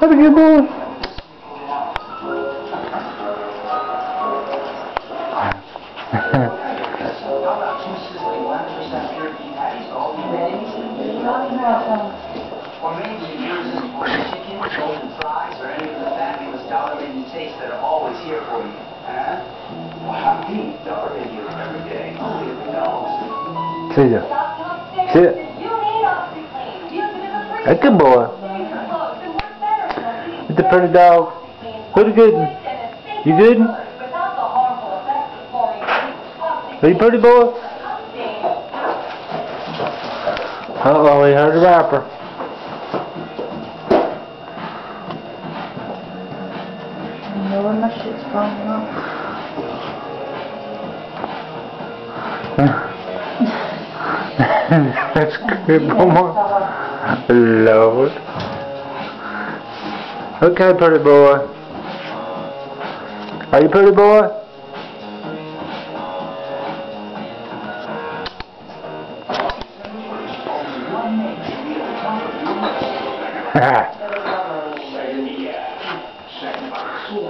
Have a good boy. Or maybe yours is chicken, golden fries, or any of the fabulous dollar-menu tastes that are always here for you. Huh? Wow, we eat dollar-menu every day, only at McDonald's. Sit there. Sit. Hey, good boy. It's a pretty dog. Pretty good. You good? Are you pretty boy? Uh-oh, he heard the rapper. You know where my shit's from, That's good, Mama. Lord. Okay, pretty boy. Are you pretty boy?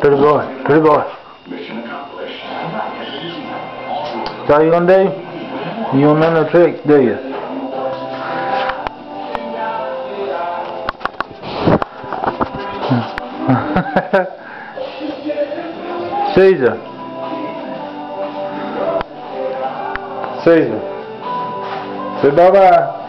Pretty boy, pretty boy. So you gonna do? You don't know no tricks, do you? Caesar. Caesar. Say bye-bye.